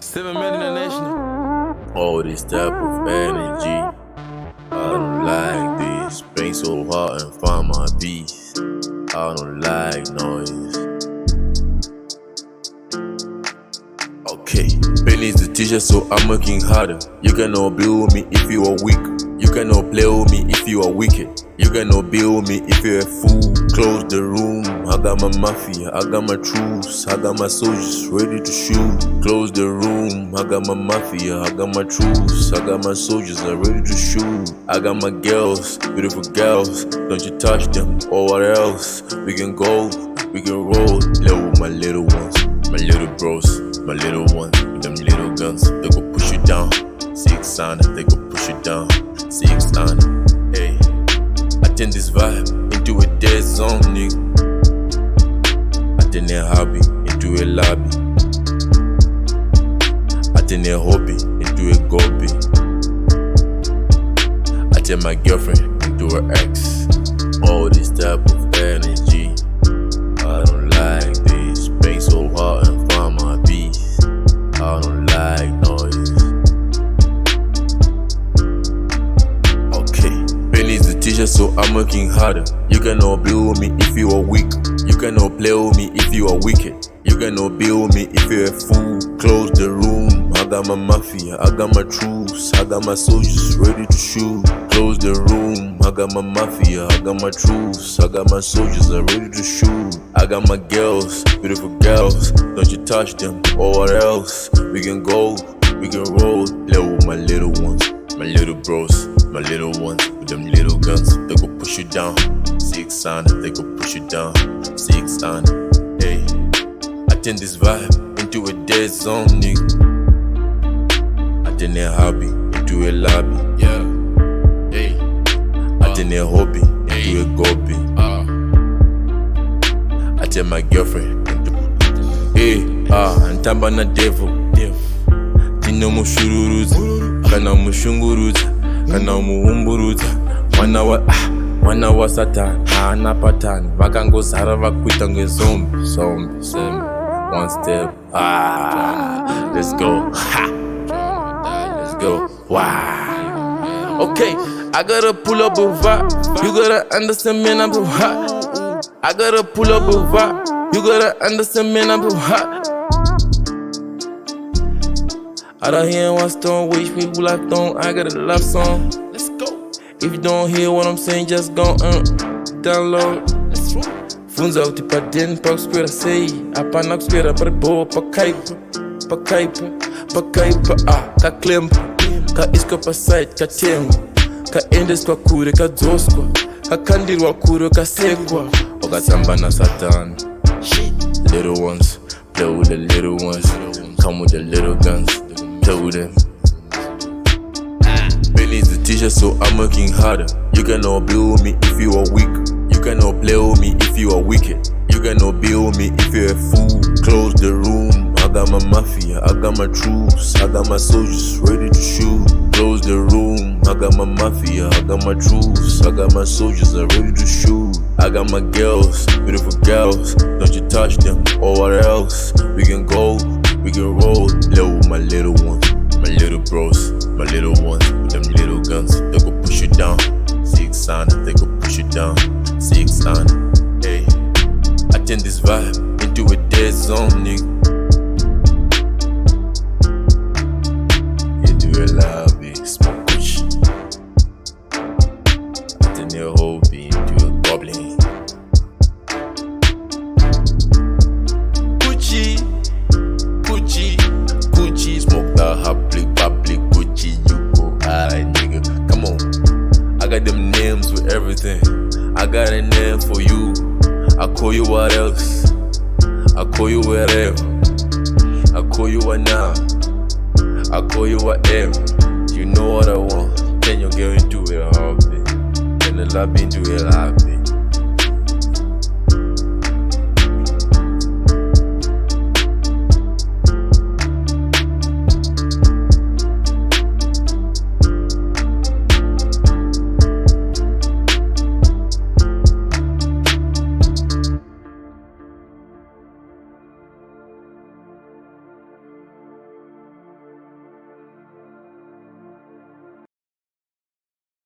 7 million international. All this type of energy, I don't like this. Been so hard and find my peace. I don't like noise. Okay, pain is the teacher, so I'm working harder. You cannot build me if you are weak. You cannot play with me if you are wicked. You cannot build me if you're a fool. Close the room, I got my mafia, I got my troops, I got my soldiers ready to shoot. Close the room, I got my mafia, I got my troops, I got my soldiers are ready to shoot. I got my girls, beautiful girls, don't you touch them or what else. We can go, we can roll, play with my little ones, my little bros, my little ones, with them little guns, they go push you down. 600, they go push you down. 600, hey. I turn this vibe into a dead zone, nigga. I turn a hobby into a lobby. I turn a hobby into a goby. I turn my girlfriend into her ex. All this type of energy, I don't like this. Been so hard and find my peace. I don't like noise. Teacher, so I'm working harder. You cannot build me if you are weak. You cannot play with me if you are wicked. You cannot build me if you're a fool. Close the room, I got my mafia, I got my troops, I got my soldiers ready to shoot. Close the room, I got my mafia, I got my troops, I got my soldiers are ready to shoot. I got my girls, beautiful girls, don't you touch them or what else. We can go, we can roll, play with my little ones, my little bros, my little ones, with them little guns, they go push you down. 600, they go push you down. 600, hey. I turn this vibe into a dead zone, nigga. I turn a hobby into a lobby, yeah. Hey. I turn a hobby into a goby. I turn my girlfriend into ntamba na devil. Tino mushururuza, kana mushunguruza, kana muhumburuza. Mwana wa Satan, ana patani. Vakangozara vakuita ngezombi, zombi, zombi. One step, let's go, let's go, wow. Okay, I gotta pull up a vibe. You gotta understand, man, I'm too hot. I gotta pull up a vibe. You gotta understand, man, I'm too hot. Out of here, one stone, wish people like don't. I got a love song. Let's go. If you don't hear what I'm saying, just go download. Funza utipadeni pa kuspera sei. Apana kuspera pare boa pa kaipa. Pa kaipa, pa kaipa, ka klempa. Ka isko pa site, ka temba. Ka endes kwa kure, ka zoskwa. Ka kandirwa kure, ka sekwa. Oka samba na Satan. Little ones, play with the little ones. Come with the little guns. With them. Pain is the teacher, so I'm working harder. You cannot build me if you are weak. You cannot play with me if you are wicked. You cannot build me if you're a fool. Close the room, I got my mafia, I got my troops, I got my soldiers ready to shoot. Close the room, I got my mafia, I got my troops, I got my soldiers are ready to shoot. I got my girls, beautiful girls, don't you touch them or what else. We can go, we can roll, play with my little ones, my little bros, my little ones, with them little guns, they go push you down. 600, they go push you down. 600, hey. I turn this vibe into a dead zone, nigga. Into a lobby, smoke kush. I turn a hobby into a goblin. Gucci, Gucci, Gucci, smoke the public, public, Gucci, you go high, nigga. Come on, I got them names with everything. I got a name for you. I call you what else? I call you whatever. I call you what now? I call you whatever. You know what I want. Then you get into a hobby. Then the lobby into a lobby.